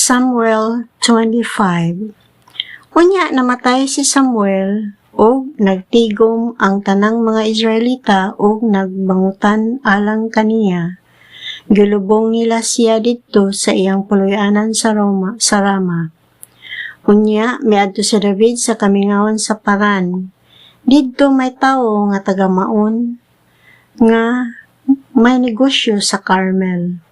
Samuel 25. Unya namatay si Samuel ug nagtigom ang tanang mga Israelita ug nagbangutan alang kaniya. Gilubong nila siya didto sa iyang puloy-anan sa Rama. Unya miadto si David sa kamingawan sa Paran. Didto may tawo nga taga-Maon nga may negosyo sa Carmel.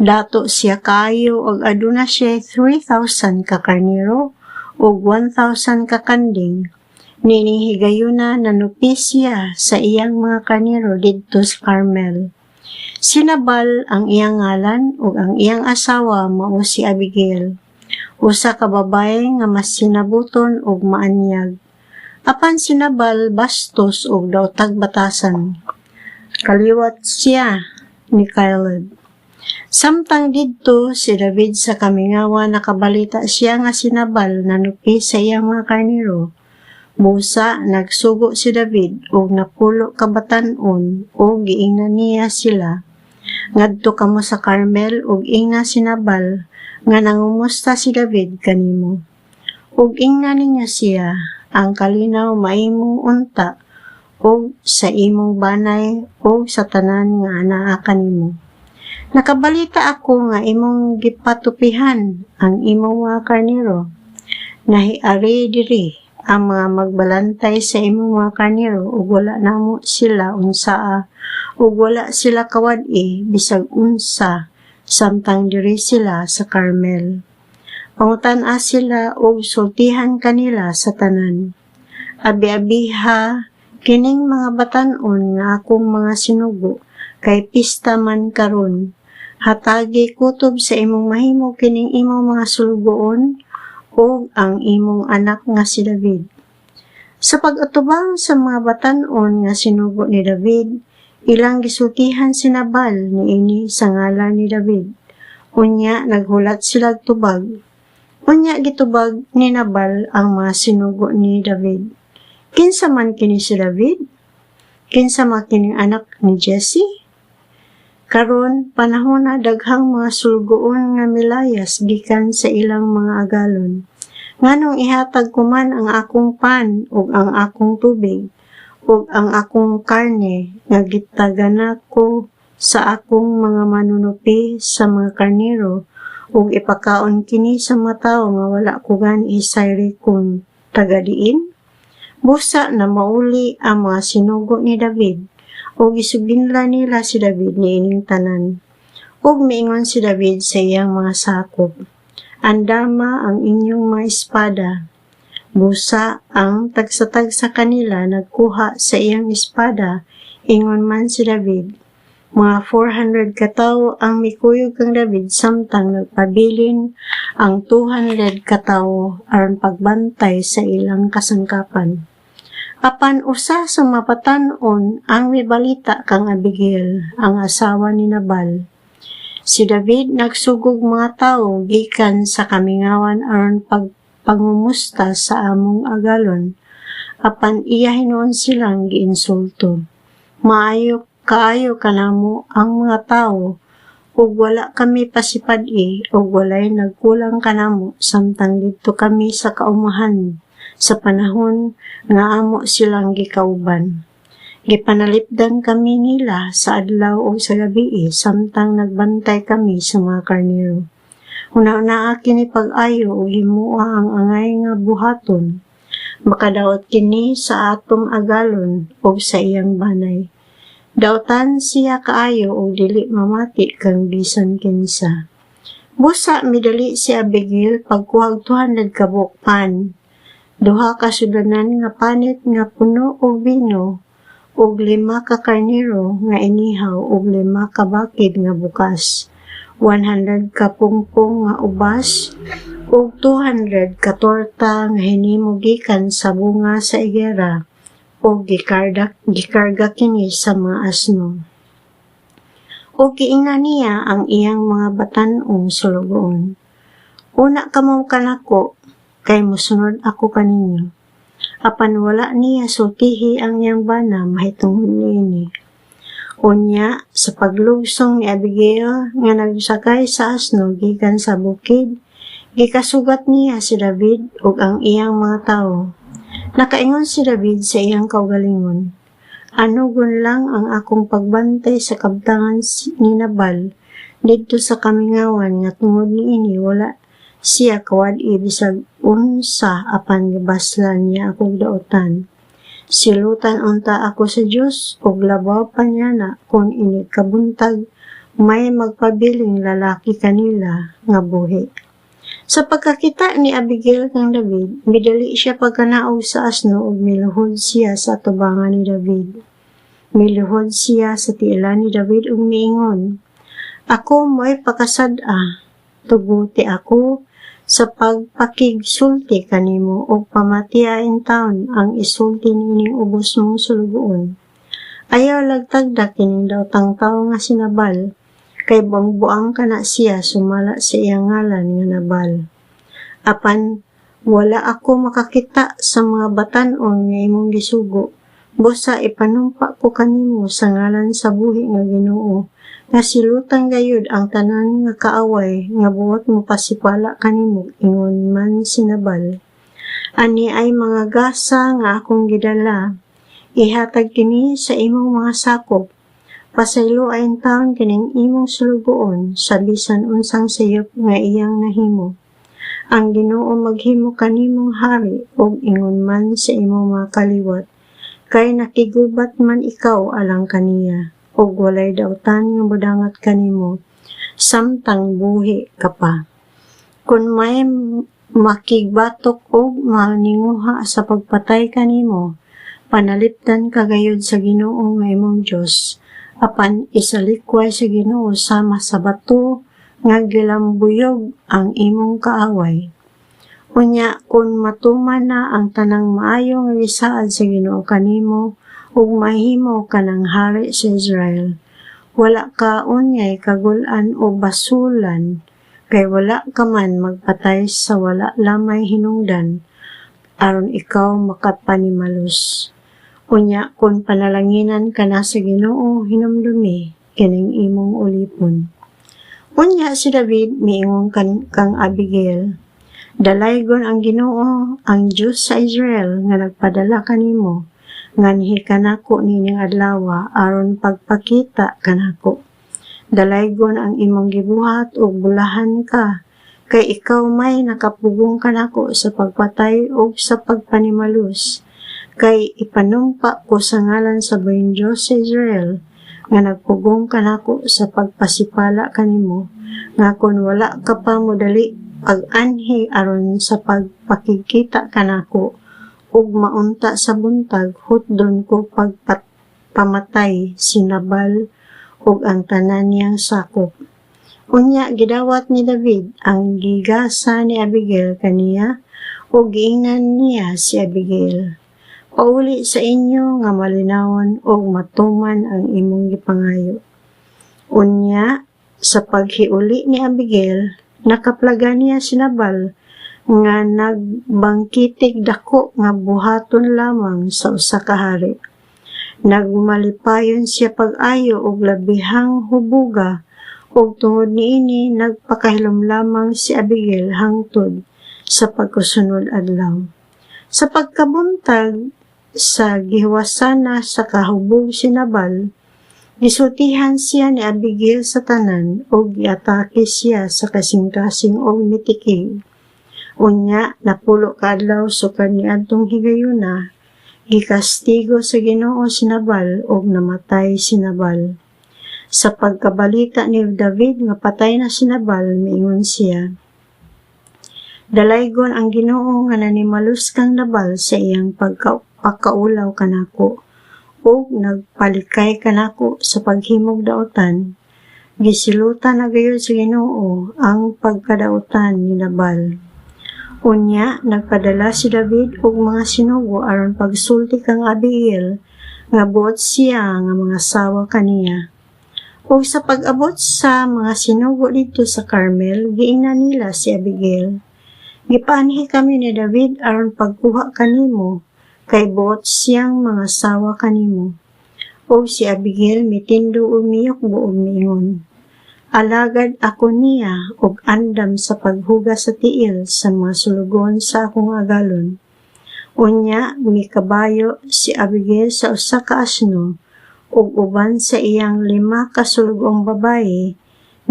Dato siya kaayo ug aduna siya 3,000 ka karnero ug 1,000 ka kanding. Nining higayuna nanupi siya sa iyang mga karnero didto sa Carmel. Sinabal ang iyang ngalan ug ang iyang asawa mao si Abigail, usa ka babaye nga mas sinabuton ug maanyag. Apan sinabal bastos ug daotag batasan. Kaliwat siya ni Caleb. Samtang didto si David sa kamingawan nakabalita siya nga sinabal nanupi sa iyang mga karnero. Busa nagsugo si David ug napulo ka batan-on ug giingnan niya sila. Ngadto kamo sa Carmel ug inga sinabal nga nangumusta si David kanimo. Ug ingnan ninyo siya ang kalinaw maimong unta ug sa imong banay ug sa tanan nga anaa kanimo. Nakabalita ako nga imong gipatupihan ang imong mga karnero. Nahiari diri ang mga magbalantay sa imong mga karnero ug wala namo sila unsaa ug wala sila kawad-i bisag unsa samtang diri sila sa Carmel. Pangutan-a sila ug sultihan kanila sa tanan. Abi-abiha kining mga batan-on nga akong mga sinugo kay pista man karon. Hatagi kutob sa imong mahimo kining imong mga sulugoon ug ang imong anak nga si David. Sa pag-atubang sa mga batan-on nga sinugo ni David, ilang gisultihan sinabal niini sa ngalan ni David. Unya naghulat sila tubag. Unya gitubag ni Nabal ang mga sinugo ni David. Kinsa man kini si David? Kinsa man kining anak ni Jesse? Karon panahon na daghang mga sulgoon nga milayas gikan sa ilang mga agalon. Nganong ihatag ko man ang akong pan ug ang akong tubig ug ang akong karne nga gitagana ko sa akong mga manunupi sa mga karnero ug ipakaon kini sa mga tawo nga wala ko gani isayri kung tagadiin. Busa na mauli ang mga sinugo ni David ug isuginla nila si David niining tanan. Ug miingon si David sa iyang mga sakop, andama ang inyong mga espada. Busa ang tagsatag sa kanila nagkuha sa iyang espada, ingon man si David. Mga 400 katawo ang mikuyog kang David samtang nagpabilin ang 200 katawo aron pagbantay sa ilang kasangkapan. Apan usa sa mapatan-on ang mibalita kang Abigail, ang asawa ni Nabal. Si David nagsugog mga tawo gikan sa kamingawan aron pangumusta sa among agalon. Apan iya hinuon silang giinsulto. Maayo kaayo kanamo ang mga tawo ug wala kami pasipad-i ug walay nagkulang kanamo samtang didto kami sa kaumahan sa panahon nga amo silang gikauban. Gipanalipdan kami nila sa adlaw o sa gabi samtang nagbantay kami sa mga karnero. Una-una kini pag-ayo o himua ang angay nga buhaton. Makadaot kini sa atong agalon o sa iyang banay. Dautan siya kaayo o dili mamati kang bisan kinsa. Busa midali si Abigail pagkuhag 200 ka bukpan. 2 ka sudanan nga panit nga puno og bino ug 5 ka karnero nga inihaw ug 5 ka bakid nga bukas, 100 ka pungpong nga ubas ug 200 ka torta nga hinimo gikan sa bunga sa igera ug gikarga kini sa mga asno. Ug giingnan niya ang iyang mga batan-ong sulugoon. Una kamo kanako kay mosunod ako kaninyo. Apan wala niya sultihi ang iyang bana mahitungod niini. Unya, sa paglugsong ni Abigail nga nagsakay sa asno gikan sa bukid, Gikasugat niya si David ug ang iyang mga tawo. Nakaingon si David sa iyang kaugalingon, "Anugon lang ang akong pagbantay sa kabtangan ni Nabal didto sa kamingawan nga tungod niini wala siya kawad-i bisag unsa apan gibaslan niya akong daotan. Silutan unta ako sa Dios ug labaw pa niya na kung ini kabuntag may magpabiling lalaki kanila nga buhi." Sa pagkakita ni Abigail kang David, midali siya pagkanaog sa asno ug miluhod siya sa atubangan ni David. Miluhod siya sa tiilan ni David ug miingon, "Ako mo'y pakasad-a, tuguti ako sa pagpakigsulti kanimo ug pamatiain taon ang isulti nining ubos mong sulugoon. Ayaw lagtagda kining daotang tawo nga si Nabal, kay buang-buang kana siya sumala sa iyang ngalan nga Nabal. Apan wala ako makakita sa mga batan-on nga imong gisugo, busa ipanumpa ko kanimo sa ngalan sa buhi nga Ginoo, nga silutan gayud ang tanan nga kaaway nga buot mo pasipala kanimo ingon man si Nabal. Ani ay mga gasa nga akong gidala, ihatag kini sa imong mga sakop. Pasayloain taon kining imong sulugoon sa bisan unsang sayop nga iyang nahimo. Ang Ginoo maghimo kanimong hari ug ingon man sa imong mga kaliwat, kay nakigubat man ikaw alang kaniya, ug walay daotan nga modangat kanimo, samtang buhi ka pa. Kung may makigbatok ug maninguha sa pagpatay kanimo, panalipdan ka gayud sa Ginoo nga imong Dios, apan isalikway sa Ginoo sama sa bato nga gilambuyog ang imong kaaway. Unya, kung matuman na ang tanang maayo nga gisaad sa Ginoo kanimo ug mahimo ka ng hari sa Israel, wala ka unyay kagul-an o basulan, kay wala ka man magpatay sa wala lamay hinungdan, aron ikaw makapanimalos. Unya, kung panalanginan ka na sa Ginoo hinumdumi kining imong ulipon." Unya si David miingon kang Abigail, "Dalaygon ang Ginoo, ang Diyos sa Israel nga nagpadala kanimo, nganhi kanako nining adlaw aron pagpakita kanako. Dalaygon ang imong gibuhat ug bulahan ka, kay ikaw may nakapugong kanako sa pagpatay ug sa pagpanimalos. Kay ipanumpa ko sa ngalan sa buhing Diyos sa Israel, nga nagpugong kanako sa pagpasipala kanimo, nga kun wala ka pa modali pag-anhi aron sa pagpakikita kanako, ug maunta sa buntag hutdon ko pagpamatay si Nabal ug ang tanan niyang sakop." Unya gidawat ni David ang gigasa ni Abigail kaniya ug giingnan niya si Abigail, "Pauli sa inyo nga malinawon ug matuman ang imong gipangayo." Unya, sa paghiuli ni Abigail, nakaplaga niya si Nabal nga nagbangkitig dako nga buhaton lamang sa usa ka hari. Nagmalipayon siya pag-ayo og labihang hubuga, ug tungod niini nagpakahilom lamang si Abigail hangtod sa pagkasunod adlaw. Sa pagkabuntag, sa gihuwasan na sa kahubog si Nabal, gisultihan siya ni Abigail sa tanan ug giatake siya sa kasing-kasing og mitikig. Unya, napulo ka adlaw sukad niadtong higayuna, gikastigo sa Ginoo si Nabal ug namatay si Nabal. Sa pagkabalita ni David nga patay na si Nabal, miingon siya, "Dalaygon ang Ginoo nga nanimalos kang Nabal sa iyang pagkaulaw kanako, ug nagpalikay kanako sa paghimog daotan. Gisilutan na gayud sa Ginoo ang pagkadaotan ni Nabal." Unya, nagpadala si David og mga sinugo aron pagsulti kang Abigail nga buot siya nga mga sawa kaniya. Ug sa pag-abot sa mga sinugo dito sa Carmel, giingnan nila si Abigail, "Gipaanhi kami ni David aron pagkuha kanimo, kay buot siyang mga sawa kanimo." Ug si Abigail mitindo ug miyokbo ug miingon, Alagad ako niya og andam sa paghugas sa tiil sa mga sulugon sa akong agalon. Unya mikabayo si Abigail sa usa ka asno ug uban sa iyang 5 ka sulugong babaye.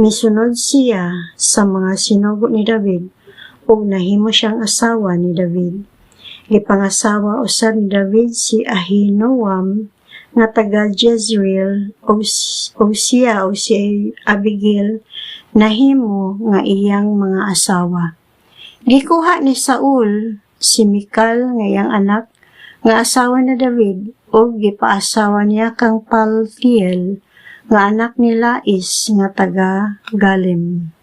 Misunod siya sa mga sinugo ni David ug nahimo siyang asawa ni David. Gipangasawa usab ni David si Ahinoam nga taga Jezreel o siya o si Abigail nahimo nga iyang mga asawa. Gikuha ni Saul si Mikal nga iyang anak nga asawa ni David o gipaasawa niya kang Paltiel nga anak ni Lais nga taga Galim.